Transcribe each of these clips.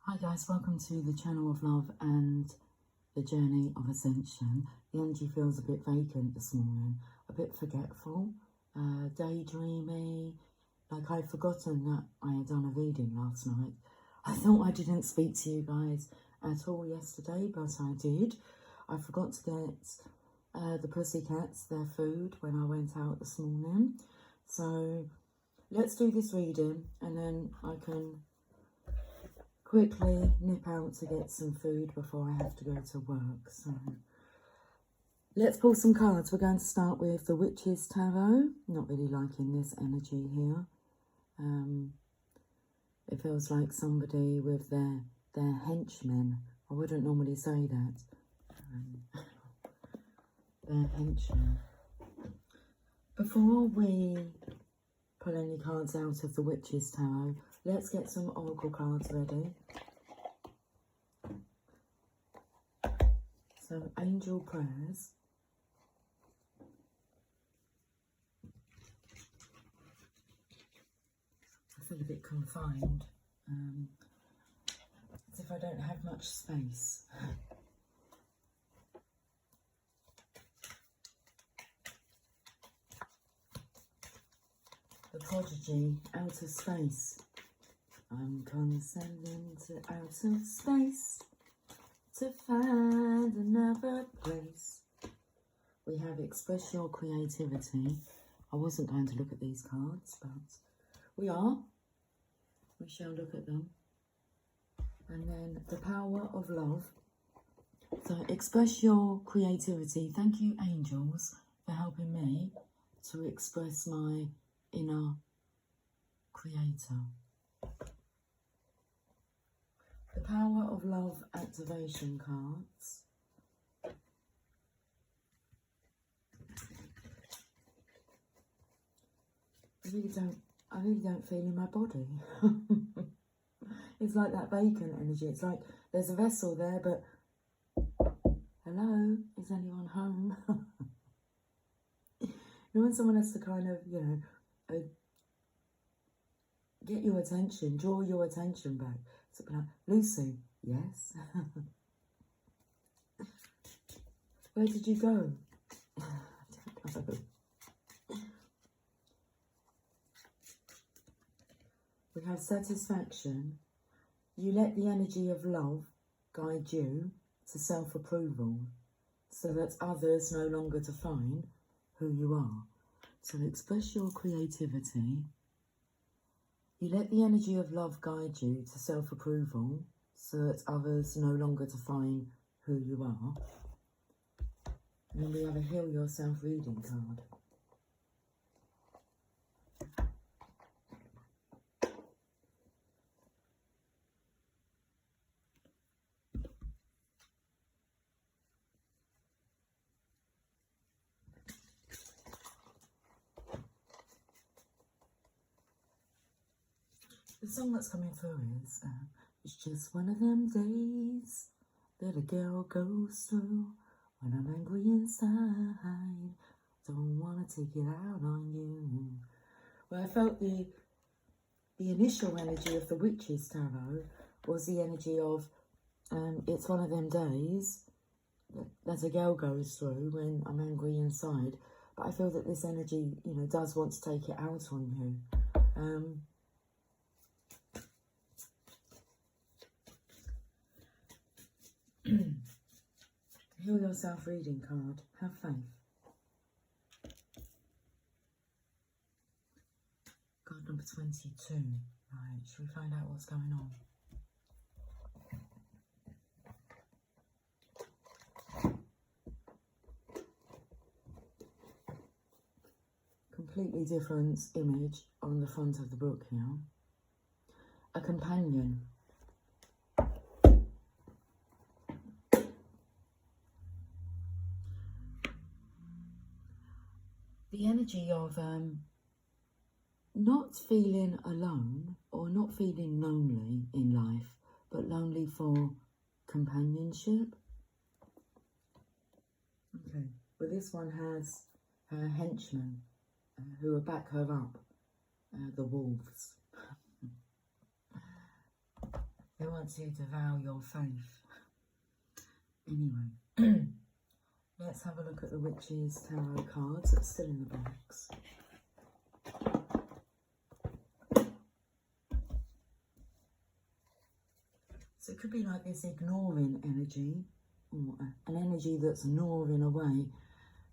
Hi guys, welcome to the channel of love and the journey of ascension. The energy feels a bit vacant this morning, a bit forgetful, daydreamy, like I'd forgotten that I had done a reading last night. I thought I didn't speak to you guys at all yesterday, but I did. I forgot to get the pussycats their food when I went out this morning. So let's do this reading and then I can quickly nip out to get some food before I have to go to work. So let's pull some cards. We're going to start with the Witch's Tarot. Not really liking this energy here. It feels like somebody with their henchmen. I wouldn't normally say that. Their henchmen. Before we pull any cards out of the Witch's Tarot, let's get some oracle cards ready. So, angel prayers. I feel a bit confined. As if I don't have much space. The Prodigy, outer space. I'm condescending to outer space to find another place. We have express your creativity. I wasn't going to look at these cards, but we are. We shall look at them. And then the power of love. So express your creativity. Thank you, angels, for helping me to express my inner creator. The power of love activation cards. I really don't feel in my body. It's like that vacant energy. It's like there's a vessel there, but hello, is anyone home? You know, when someone has to kind of, you know, get your attention, draw your attention back. So be like, Lucy, yes? Where did you go? I don't know. We have satisfaction. You let the energy of love guide you to self-approval so that others no longer define who you are. So express your creativity. You let the energy of love guide you to self-approval so that others no longer define who you are. And then we have a Heal Yourself reading card. The song that's coming through is, it's just one of them days that a girl goes through when I'm angry inside. Don't want to take it out on you. Well, I felt the initial energy of the Witch's Tarot was the energy of, it's one of them days that a girl goes through when I'm angry inside. But I feel that this energy, you know, does want to take it out on you. Heal Yourself reading card. Have faith. Card number 22. Right, should we find out what's going on? Completely different image on the front of the book here. A companion. The energy of not feeling alone or not feeling lonely in life, but lonely for companionship. Okay, well, this one has her henchmen who will back her up, the wolves. They want to devour your faith. Anyway, let's have a look at the Witch's Tarot cards that's still in the box. So it could be like this ignoring energy, or an energy that's gnawing away.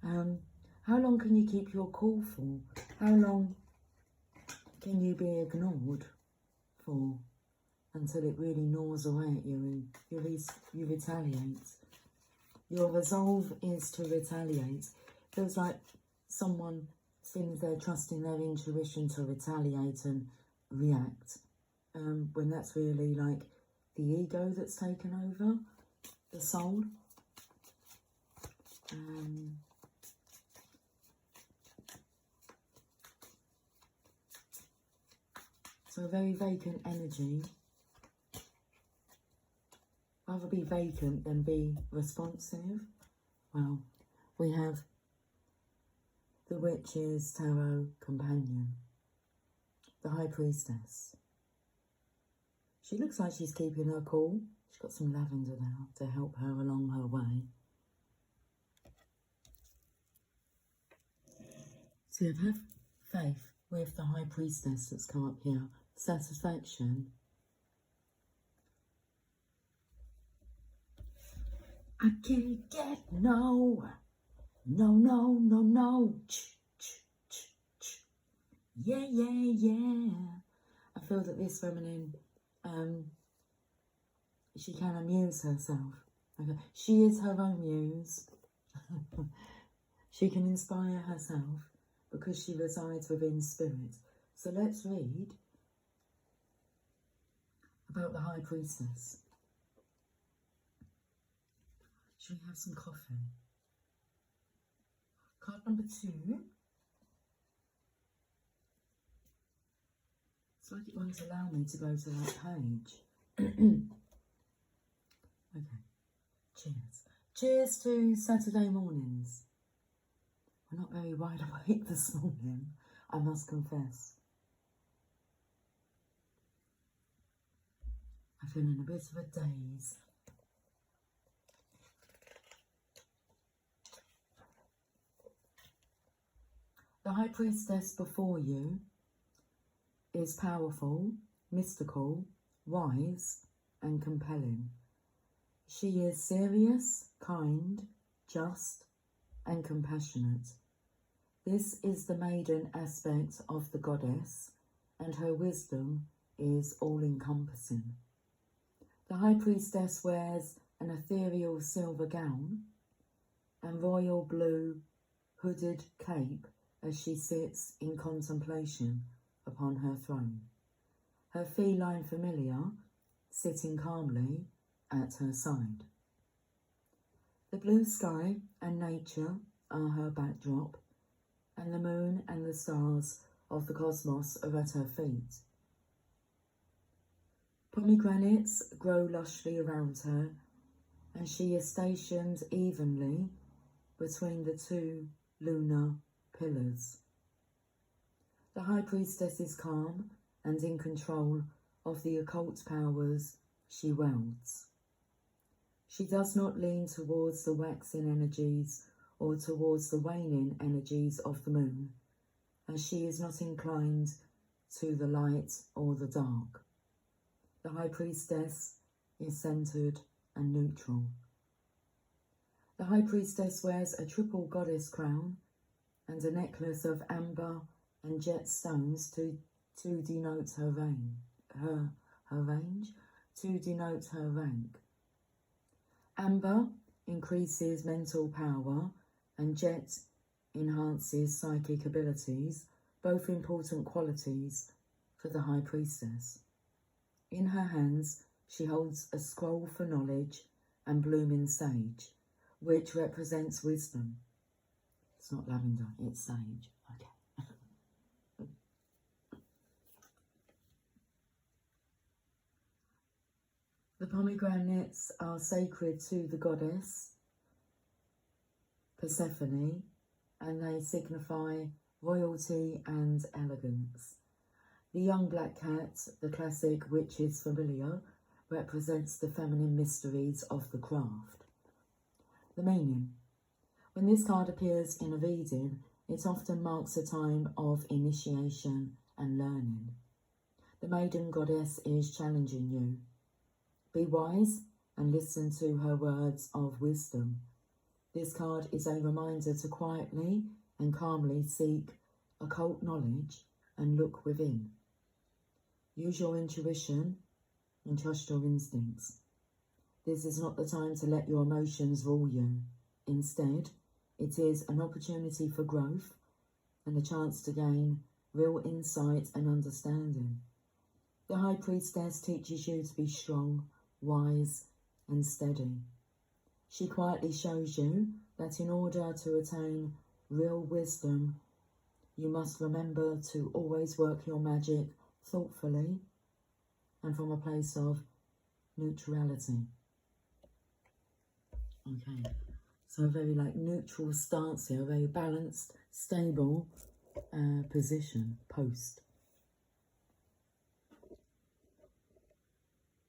How long can you keep your cool for? How long can you be ignored for until it really gnaws away at you and you retaliate? Your resolve is to retaliate. Feels like someone thinks they're trusting their intuition to retaliate and react, when that's really like the ego that's taken over the soul. So a very vacant energy. Rather be vacant than be responsive. Well, we have the Witch's Tarot Companion, the High Priestess. She looks like she's keeping her cool. She's got some lavender now to help her along her way. So you have faith with the High Priestess that's come up here. Satisfaction. I can't get no. Yeah. I feel that this feminine, she can amuse herself. Okay. She is her own muse. She can inspire herself because she resides within spirit. So let's read about the High Priestess. Should we have some coffee? Card number 2. It's like it won't allow me to go to that page. Okay, cheers. Cheers to Saturday mornings. We're not very wide awake this morning, I must confess. I feel in a bit of a daze. The High Priestess before you is powerful, mystical, wise, and compelling. She is serious, kind, just, and compassionate. This is the maiden aspect of the goddess, and her wisdom is all-encompassing. The High Priestess wears an ethereal silver gown and royal blue hooded cape as she sits in contemplation upon her throne, her feline familiar sitting calmly at her side. The blue sky and nature are her backdrop, and the moon and the stars of the cosmos are at her feet. Pomegranates grow lushly around her, and she is stationed evenly between the 2 lunar pillars. The High Priestess is calm and in control of the occult powers she wields. She does not lean towards the waxing energies or towards the waning energies of the moon, as she is not inclined to the light or the dark. The High Priestess is centered and neutral. The High Priestess wears a triple goddess crown and a necklace of amber and jet stones to denote her rank. Amber increases mental power and jet enhances psychic abilities, both important qualities for the High Priestess. In her hands, she holds a scroll for knowledge and blooming sage, which represents wisdom. It's not lavender, it's sage. Okay. The pomegranates are sacred to the goddess Persephone, and they signify royalty and elegance. The young black cat, the classic witch's familiar, represents the feminine mysteries of the craft. The meaning. When this card appears in a reading, it often marks a time of initiation and learning. The maiden goddess is challenging you. Be wise and listen to her words of wisdom. This card is a reminder to quietly and calmly seek occult knowledge and look within. Use your intuition and trust your instincts. This is not the time to let your emotions rule you. Instead, it is an opportunity for growth and a chance to gain real insight and understanding. The High Priestess teaches you to be strong, wise, and steady. She quietly shows you that in order to attain real wisdom, you must remember to always work your magic thoughtfully and from a place of neutrality. Okay, so a very neutral stance here, a very balanced, stable position, post.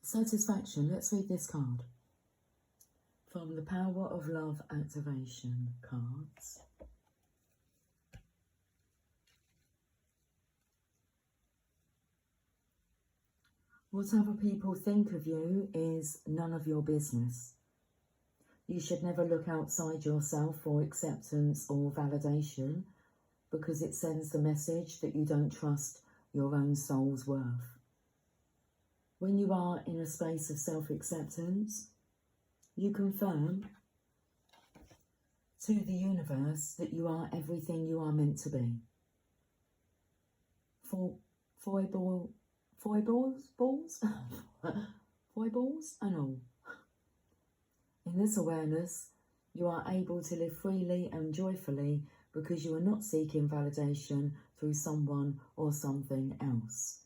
Satisfaction, let's read this card. From the Power of Love Activation cards. What other people think of you is none of your business. You should never look outside yourself for acceptance or validation, because it sends the message that you don't trust your own soul's worth. When you are in a space of self-acceptance, you confirm to the universe that you are everything you are meant to be. Foibles and all. In this awareness, you are able to live freely and joyfully because you are not seeking validation through someone or something else.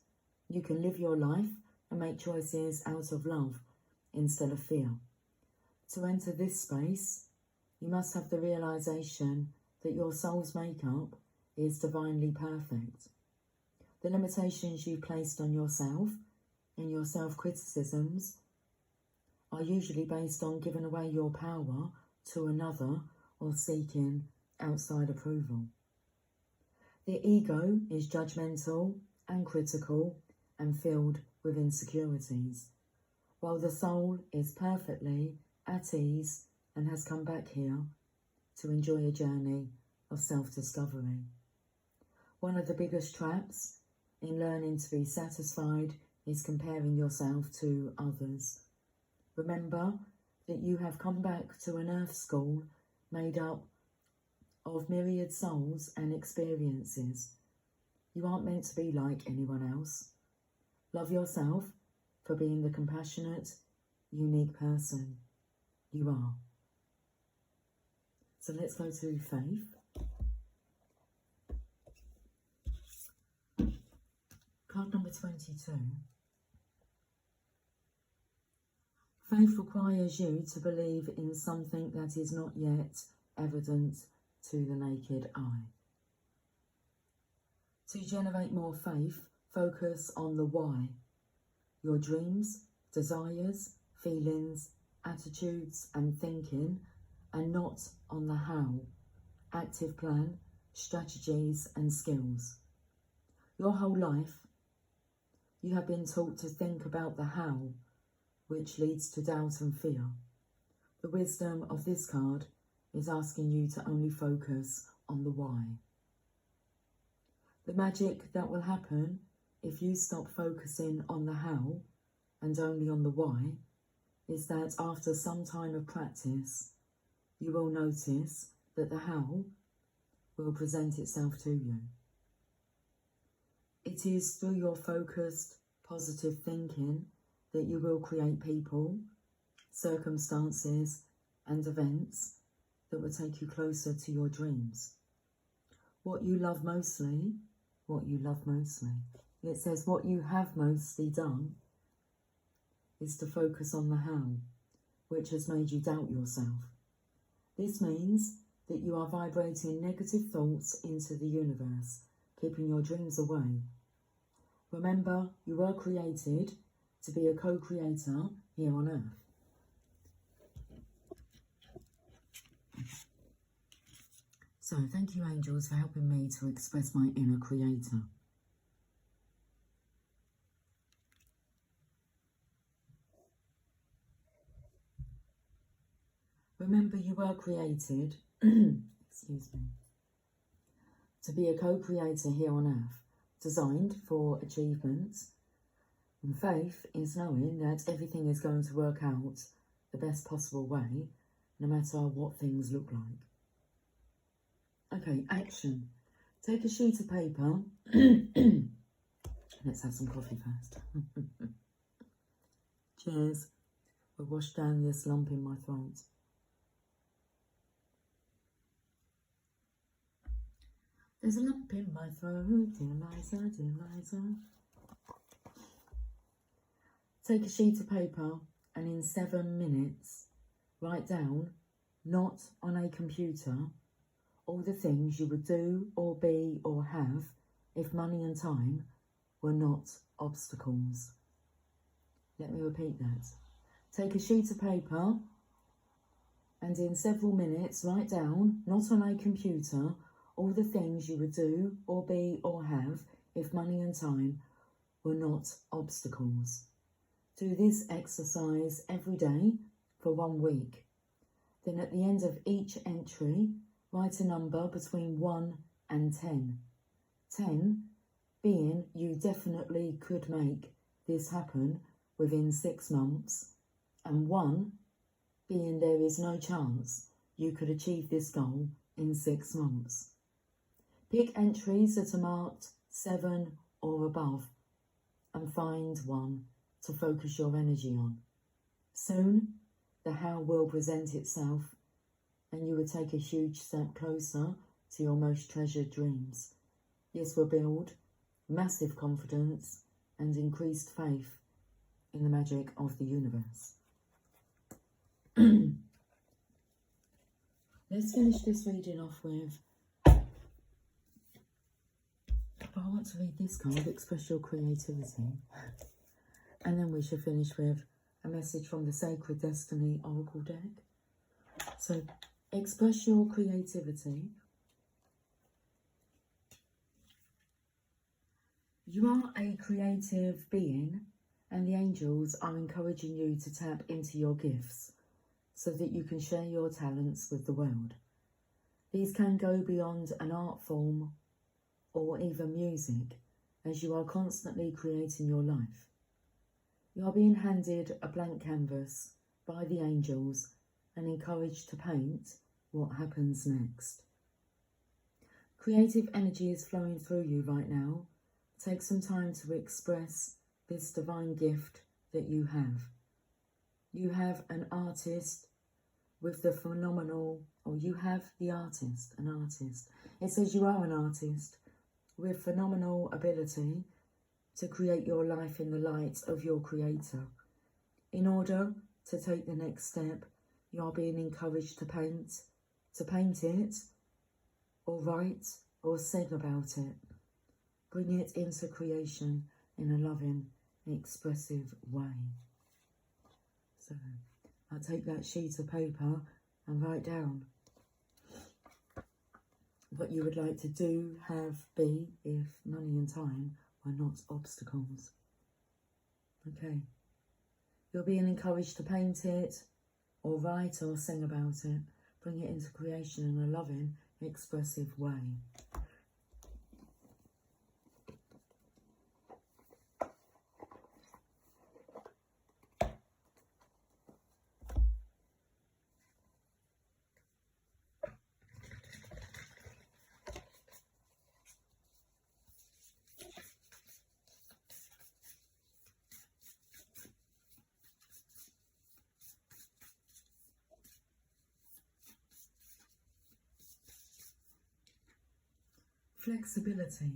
You can live your life and make choices out of love instead of fear. To enter this space, you must have the realization that your soul's makeup is divinely perfect. The limitations you've placed on yourself and your self-criticisms are usually based on giving away your power to another or seeking outside approval. The ego is judgmental and critical and filled with insecurities, while the soul is perfectly at ease and has come back here to enjoy a journey of self-discovery. One of the biggest traps in learning to be satisfied is comparing yourself to others. Remember that you have come back to an earth school made up of myriad souls and experiences. You aren't meant to be like anyone else. Love yourself for being the compassionate, unique person you are. So let's go to faith. Card number 22. Faith requires you to believe in something that is not yet evident to the naked eye. To generate more faith, focus on the why. Your dreams, desires, feelings, attitudes and thinking, and not on the how, active plan, strategies and skills. Your whole life, you have been taught to think about the how, which leads to doubt and fear. The wisdom of this card is asking you to only focus on the why. The magic that will happen if you stop focusing on the how and only on the why is that after some time of practice, you will notice that the how will present itself to you. It is through your focused, positive thinking that you will create people, circumstances, and events that will take you closer to your dreams. What you love mostly. It says what you have mostly done is to focus on the how, which has made you doubt yourself. This means that you are vibrating negative thoughts into the universe, keeping your dreams away. Remember, you were created to be a co-creator here on earth. So thank you, angels, for helping me to express my inner creator. Remember, you were created, excuse me, to be a co-creator here on earth, designed for achievement. And faith is knowing that everything is going to work out the best possible way, no matter what things look like. Okay, action. Take a sheet of paper. Let's have some coffee first. Cheers. We'll wash down this lump in my throat. There's a lump in my throat, dear Liza, dear Liza. Take a sheet of paper and in 7 minutes, write down, not on a computer, all the things you would do or be or have if money and time were not obstacles. Let me repeat that. Take a sheet of paper and in several minutes write down, not on a computer, all the things you would do or be or have if money and time were not obstacles. Do this exercise every day for 1 week. Then at the end of each entry, write a number between 1 and 10. 10 being you definitely could make this happen within 6 months, and 1 being there is no chance you could achieve this goal in 6 months. Pick entries that are marked 7 or above and find one to focus your energy on. Soon, the how will present itself and you will take a huge step closer to your most treasured dreams. This will build massive confidence and increased faith in the magic of the universe. Let's finish this reading off with, I want to read this card, Express Your Creativity. And then we should finish with a message from the Sacred Destiny Oracle deck. So, express your creativity. You are a creative being, and the angels are encouraging you to tap into your gifts so that you can share your talents with the world. These can go beyond an art form or even music, as you are constantly creating your life. You are being handed a blank canvas by the angels and encouraged to paint what happens next. Creative energy is flowing through you right now. Take some time to express this divine gift that you have. You have an artist with the phenomenal, or you have the artist, an artist. It says you are an artist with phenomenal ability to create your life in the light of your creator. In order to take the next step, you are being encouraged to paint it, or write, or sing about it. Bring it into creation in a loving, expressive way. So, I'll take that sheet of paper and write down what you would like to do, have, be, if money and time are not obstacles. Okay. You're being encouraged to paint it, or write, or sing about it. Bring it into creation in a loving, expressive way. Flexibility.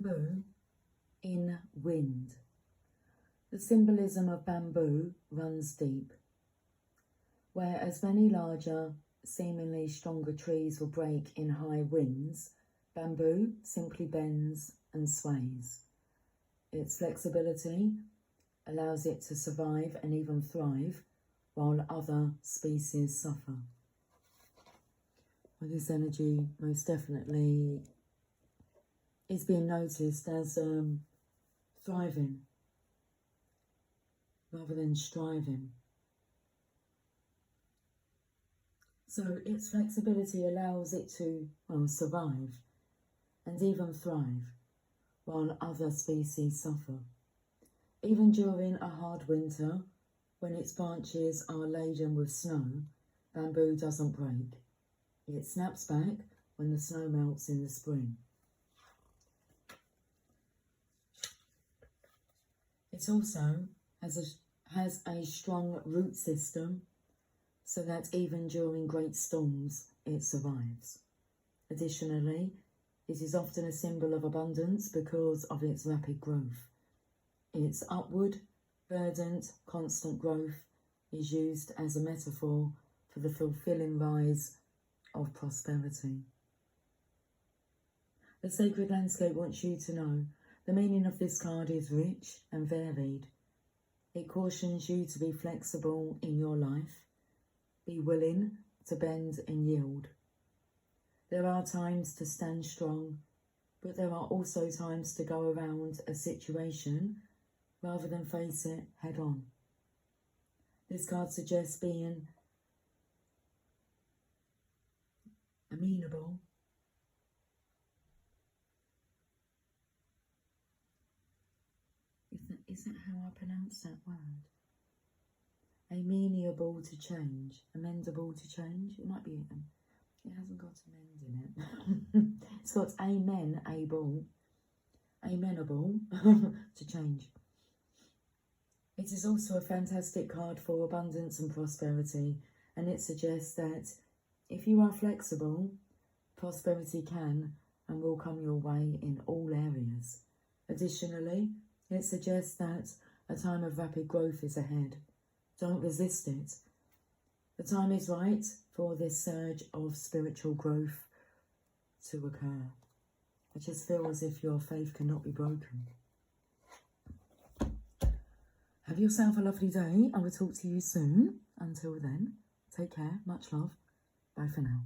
Bamboo in wind. The symbolism of bamboo runs deep. Whereas many larger, seemingly stronger trees will break in high winds, bamboo simply bends and sways. Its flexibility allows it to survive and even thrive, while other species suffer. Well, this energy most definitely is being noticed as thriving rather than striving. So its flexibility allows it to, well, survive and even thrive, while other species suffer. Even during a hard winter, when its branches are laden with snow, bamboo doesn't break. It snaps back when the snow melts in the spring. It also has a strong root system, so that even during great storms, it survives. Additionally, it is often a symbol of abundance because of its rapid growth. Its upward, verdant, constant growth is used as a metaphor for the fulfilling rise of prosperity. The sacred landscape wants you to know the meaning of this card is rich and varied. It cautions you to be flexible in your life, be willing to bend and yield. There are times to stand strong, but there are also times to go around a situation rather than face it head on. This card suggests being amenable, is that how I pronounce that word? Amenable to change, amendable to change. It might be, it hasn't got amend in it. It's got amenable to change. It is also a fantastic card for abundance and prosperity, and it suggests that if you are flexible, prosperity can and will come your way in all areas. Additionally, it suggests that a time of rapid growth is ahead. Don't resist it. The time is right for this surge of spiritual growth to occur. I just feel as if your faith cannot be broken. Have yourself a lovely day. I will talk to you soon. Until then, take care. Much love. Bye for now.